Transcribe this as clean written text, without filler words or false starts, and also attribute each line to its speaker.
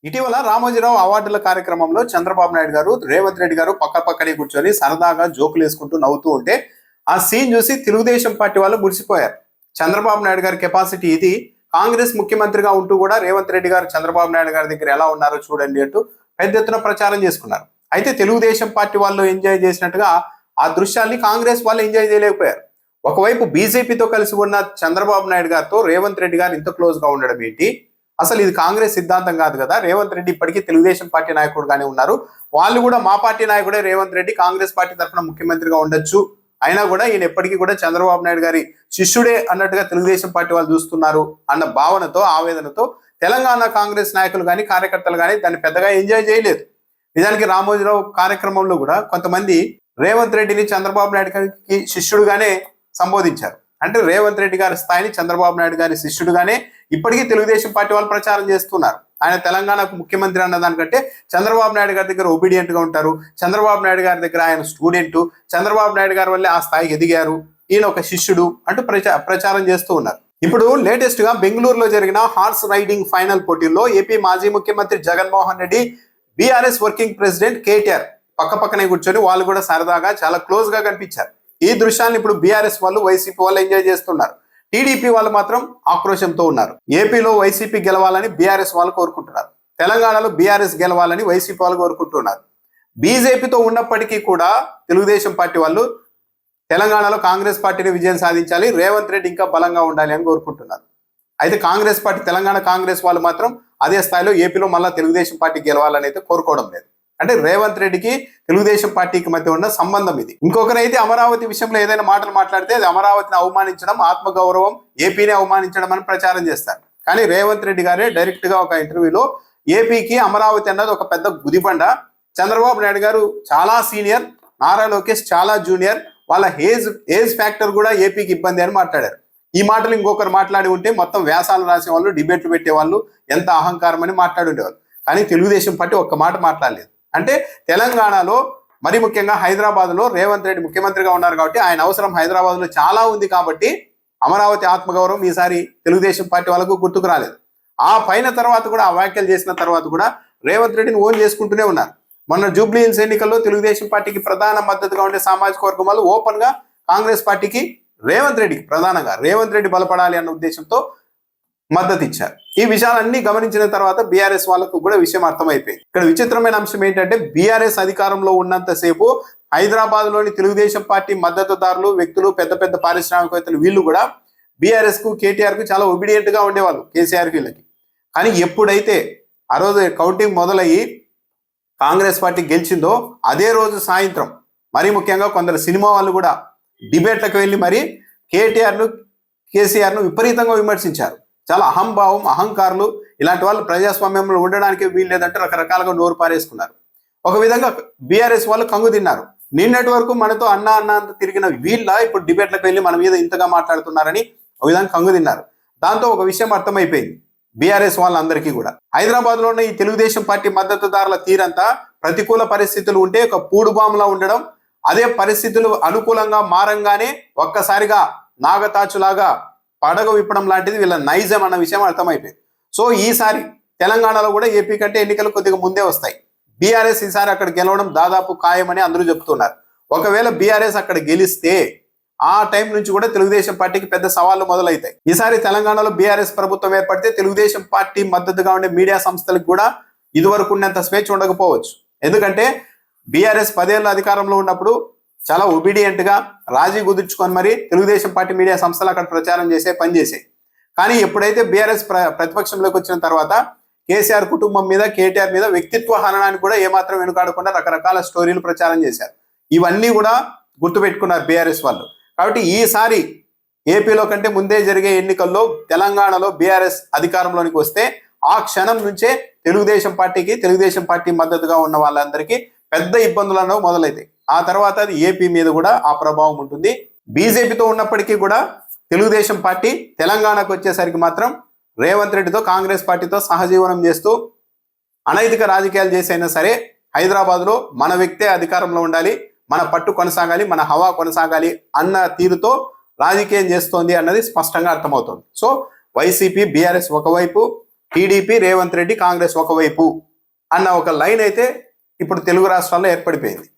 Speaker 1: ఇటీవల రామోజీరావు అవార్డుల కార్యక్రమంలో చంద్రబాబు నాయుడు గారు రేవంత్ రెడ్డి గారు పక్క పక్కనే కూర్చొని సరదాగా జోకులు వేసుకుంటూ నవ్వుతూ ఉంటే ఆ సీన్ చూసి తెలుగుదేశం పార్టీ వాళ్ళు మురిసిపోయారు. చంద్రబాబు నాయుడు గారి కెపాసిటీ ఇది, కాంగ్రెస్ ముఖ్యమంత్రిగా ఉంటూ కూడా రేవంత్ రెడ్డి గారు చంద్రబాబు నాయుడు గారి దగ్గర ఎలా ఉన్నారో చూడండి అంటూ పెద్ద ఎత్తున ప్రచారం చేసుకున్నారు. అయితే తెలుగుదేశం పార్టీ వాళ్ళు ఎంజాయ్ చేసినట్టుగా ఆ దృశ్యాల్ని కాంగ్రెస్ వాళ్ళు ఎంజాయ్ చేయలేకపోయారు. ఒకవైపు బీజేపీతో కలిసి ఉన్న చంద్రబాబు నాయుడు గారితో రేవంత్ రెడ్డి గారు ఇంత క్లోజ్ గా ఉండడం ఏంటి? అసలు ఇది కాంగ్రెస్ సిద్ధాంతం కాదు కదా. రేవంత్ రెడ్డి ఇప్పటికీ తెలుగుదేశం పార్టీ నాయకుడుగానే ఉన్నారు. వాళ్ళు కూడా మా పార్టీ నాయకుడే రేవంత్ రెడ్డి, కాంగ్రెస్ పార్టీ తరఫున ముఖ్యమంత్రిగా ఉండొచ్చు, అయినా కూడా ఈయన ఎప్పటికీ కూడా చంద్రబాబు నాయుడు గారి శిష్యుడే అన్నట్టుగా తెలుగుదేశం పార్టీ వాళ్ళు చూస్తున్నారు అన్న భావనతో, ఆవేదనతో తెలంగాణ కాంగ్రెస్ నాయకులు కానీ కార్యకర్తలు కానీ దాన్ని పెద్దగా ఎంజాయ్ చేయలేదు. నిజానికి రామోజీరావు కార్యక్రమంలో కూడా కొంతమంది రేవంత్ రెడ్డిని చంద్రబాబు నాయుడు గారికి శిష్యుడుగానే సంబోధించారు. అంటే రేవంత్ రెడ్డి గారి స్థాయిని చంద్రబాబు నాయుడు గారి శిష్యుడుగానే ఇప్పటికీ తెలుగుదేశం పార్టీ వాళ్ళు ప్రచారం చేస్తున్నారు. ఆయన తెలంగాణకు ముఖ్యమంత్రి అన్న దానికంటే చంద్రబాబు నాయుడు గారి దగ్గర ఒబీడియంట్ గా ఉంటారు, చంద్రబాబు నాయుడు గారి దగ్గర ఆయన స్టూడెంట్, చంద్రబాబు నాయుడు గారి వల్లే ఆ స్థాయికి ఎదిగారు, ఈయన ఒక శిష్యుడు అంటూ ప్రచారం చేస్తూ ఉన్నారు. ఇప్పుడు లేటెస్ట్ గా బెంగళూరులో జరిగిన హార్స్ రైడింగ్ ఫైనల్ పోటీల్లో ఏపీ మాజీ ముఖ్యమంత్రి Jaganmohan Reddy, BRS working president KTR పక్క పక్కనే కూర్చొని వాళ్ళు కూడా సరదాగా చాలా క్లోజ్ గా కనిపించారు. ఈ దృశ్యాన్ని ఇప్పుడు బీఆర్ఎస్ వాళ్ళు, వైసీపీ వాళ్ళు ఎంజాయ్ చేస్తున్నారు. టీడీపీ వాళ్ళు మాత్రం ఆక్రోశంతో ఉన్నారు. ఏపీలో వైసీపీ గెలవాలని బీఆర్ఎస్ వాళ్ళు కోరుకుంటున్నారు, తెలంగాణలో బీఆర్ఎస్ గెలవాలని వైసీపీ వాళ్ళు కోరుకుంటున్నారు. బీజేపీతో ఉన్నప్పటికీ కూడా తెలుగుదేశం పార్టీ వాళ్ళు తెలంగాణలో కాంగ్రెస్ పార్టీని విజయం సాధించాలి, రేవంత్ రెడ్డి ఇంకా బలంగా ఉండాలి అని కోరుకుంటున్నారు. అయితే కాంగ్రెస్ పార్టీ, తెలంగాణ కాంగ్రెస్ వాళ్ళు మాత్రం అదే స్థాయిలో ఏపీలో మళ్ళీ తెలుగుదేశం పార్టీ గెలవాలని అయితే కోరుకోవడం లేదు. అంటే రేవంత్ రెడ్డికి తెలుగుదేశం పార్టీకి మధ్య ఉన్న సంబంధం ఇది. ఇంకొకరైతే అమరావతి విషయంలో ఏదైనా మాటలు మాట్లాడితే అది అమరావతిని అవమానించడం, ఆత్మగౌరవం, ఏపీని అవమానించడం అని ప్రచారం చేస్తారు. కానీ రేవంత్ రెడ్డి గారే డైరెక్ట్ గా ఒక ఇంటర్వ్యూలో ఏపీకి అమరావతి అన్నది ఒక పెద్ద గుదిబండ, చంద్రబాబు నాయుడు గారు చాలా సీనియర్, నారా లోకేష్ చాలా జూనియర్, వాళ్ళ ఏజ్ ఫ్యాక్టర్ కూడా ఏపీకి ఇబ్బంది అని మాట్లాడారు. ఈ మాటలు ఇంకొకరు మాట్లాడి ఉంటే మొత్తం వ్యాసాలు రాసేవాళ్ళు, డిబేట్లు పెట్టేవాళ్ళు, ఎంత అహంకారం అని మాట్లాడి ఉండేవాళ్ళు. కానీ తెలుగుదేశం పార్టీ ఒక్క మాట మాట్లాడలేదు. అంటే తెలంగాణలో, మరి ముఖ్యంగా హైదరాబాద్ లో రేవంత్ రెడ్డి ముఖ్యమంత్రిగా ఉన్నారు కాబట్టి ఆయన అవసరం హైదరాబాద్ లో చాలా ఉంది కాబట్టి అమరావతి ఆత్మగౌరవం ఈసారి తెలుగుదేశం పార్టీ వాళ్ళకు గుర్తుకు రాలేదు. ఆ పైన తర్వాత కూడా ఆ వ్యాఖ్యలు చేసిన తర్వాత కూడా రేవంత్ రెడ్డిని ఓన్ చేసుకుంటూనే ఉన్నారు. మొన్న జూబ్లీ హిల్స్ ఎన్నికల్లో తెలుగుదేశం పార్టీకి ప్రధాన మద్దతుగా ఉండే సామాజిక వర్గం వాళ్ళు ఓపెన్ గా కాంగ్రెస్ పార్టీకి, రేవంత్ రెడ్డికి ప్రధానంగా రేవంత్ రెడ్డి బలపడాలి అన్న ఉద్దేశంతో మద్దతు ఇచ్చారు. ఈ విషయాలన్నీ గమనించిన తర్వాత బీఆర్ఎస్ వాళ్ళకు కూడా విషయం అర్థమైపోయింది. ఇక్కడ విచిత్రమైన అంశం ఏంటంటే బీఆర్ఎస్ అధికారంలో ఉన్నంతసేపు హైదరాబాద్ లోని తెలుగుదేశం పార్టీ మద్దతుదారులు, వ్యక్తులు, పెద్ద పెద్ద పారిశ్రామికవేత్తలు వీళ్ళు కూడా బీఆర్ఎస్ కు, కేటీఆర్ కు చాలా ఒబీడియంట్ గా ఉండేవాళ్ళు, కేసీఆర్ వీళ్ళకి. కానీ ఎప్పుడైతే ఆ రోజు కౌంటింగ్ మొదలయ్యి కాంగ్రెస్ పార్టీ గెలిచిందో అదే రోజు సాయంత్రం మరీ ముఖ్యంగా కొందరు సినిమా వాళ్ళు కూడా డిబేట్లకు వెళ్ళి మరి కేటీఆర్ను, కేసీఆర్ను విపరీతంగా విమర్శించారు. చాలా అహంభావం, అహంకారులు, ఇలాంటి వాళ్ళు ప్రజాస్వామ్యంలో ఉండడానికి వీలు లేదంటే రకరకాలుగా నోరు పారేసుకున్నారు. ఒక విధంగా బీఆర్ఎస్ వాళ్ళు కంగు తిన్నారు. నిన్నటి వరకు మనతో అన్న అంత తిరిగిన వీళ్ళ ఇప్పుడు డిబేట్లకు వెళ్ళి మన మీద ఇంతగా మాట్లాడుతున్నారని ఒక విధంగా కంగు తిన్నారు. దాంతో ఒక విషయం అర్థమైపోయింది బీఆర్ఎస్ వాళ్ళందరికీ కూడా. హైదరాబాద్ లో ఉన్న ఈ తెలుగుదేశం పార్టీ మద్దతుదారుల తీరంతా ప్రతికూల పరిస్థితులు ఉంటే ఒక పూడుబాములా ఉండడం, అదే పరిస్థితులు అనుకూలంగా మారంగానే ఒక్కసారిగా నాగతాచులాగా పడగ విప్పడం లాంటిది వీళ్ళ నైజం అన్న విషయం అర్థమైపోయింది. సో ఈసారి తెలంగాణలో కూడా ఏపీ కంటే ఎన్నికలు కొద్దిగా ముందే వస్తాయి. బీఆర్ఎస్ ఈసారి అక్కడ గెలవడం దాదాపు ఖాయమని అందరూ చెప్తున్నారు. ఒకవేళ బీఆర్ఎస్ అక్కడ గెలిస్తే ఆ టైం నుంచి కూడా తెలుగుదేశం పార్టీకి పెద్ద సవాళ్లు మొదలవుతాయి. ఈసారి తెలంగాణలో బీఆర్ఎస్ ప్రభుత్వం ఏర్పడితే తెలుగుదేశం పార్టీ మద్దతుగా ఉండే మీడియా సంస్థలకు కూడా ఇదివరకు ఉన్నంత స్వేచ్ఛ ఉండకపోవచ్చు. ఎందుకంటే బీఆర్ఎస్ 10 ఏళ్ళ అధికారంలో ఉన్నప్పుడు చాలా ఒబీడియంట్ గా రాజీ కుదుర్చుకొని మరి తెలుగుదేశం పార్టీ మీడియా సంస్థలు అక్కడ ప్రచారం చేసే పని చేసాయి. కానీ ఎప్పుడైతే బీఆర్ఎస్ ప్రతిపక్షంలోకి వచ్చిన తర్వాత కేసీఆర్ కుటుంబం మీద, కేటీఆర్ మీద వ్యక్తిత్వ హననానికి కూడా ఏమాత్రం వెనుకాడకుండా రకరకాల స్టోరీలు ప్రచారం చేశారు. ఇవన్నీ కూడా గుర్తుపెట్టుకున్నారు బీఆర్ఎస్ వాళ్ళు. కాబట్టి ఈసారి ఏపీలో కంటే ముందే జరిగే ఎన్నికల్లో తెలంగాణలో బీఆర్ఎస్ అధికారంలోనికి వస్తే ఆ క్షణం నుంచే తెలుగుదేశం పార్టీకి, తెలుగుదేశం పార్టీ మద్దతుగా ఉన్న వాళ్ళందరికీ పెద్ద ఇబ్బందులు అనేవి మొదలైతాయి. ఆ తర్వాత అది ఏపీ మీద కూడా ఆ ప్రభావం ఉంటుంది. బీజేపీతో ఉన్నప్పటికీ కూడా తెలుగుదేశం పార్టీ తెలంగాణకు వచ్చేసరికి మాత్రం రేవంత్ రెడ్డితో, కాంగ్రెస్ పార్టీతో సహజీవనం చేస్తూ అనైతిక రాజకీయాలు చేసైనా సరే హైదరాబాద్ లో మన వ్యక్తే అధికారంలో ఉండాలి, మన పట్టు కొనసాగాలి, మన హవా కొనసాగాలి అన్న తీరుతో రాజకీయం చేస్తోంది అన్నది స్పష్టంగా అర్థమవుతుంది. సో వైసీపీ, బీఆర్ఎస్ ఒకవైపు, టీడీపీ, రేవంత్ రెడ్డి, కాంగ్రెస్ ఒకవైపు అన్న ఒక లైన్ అయితే ఇప్పుడు తెలుగు రాష్ట్రాల్లో ఏర్పడిపోయింది.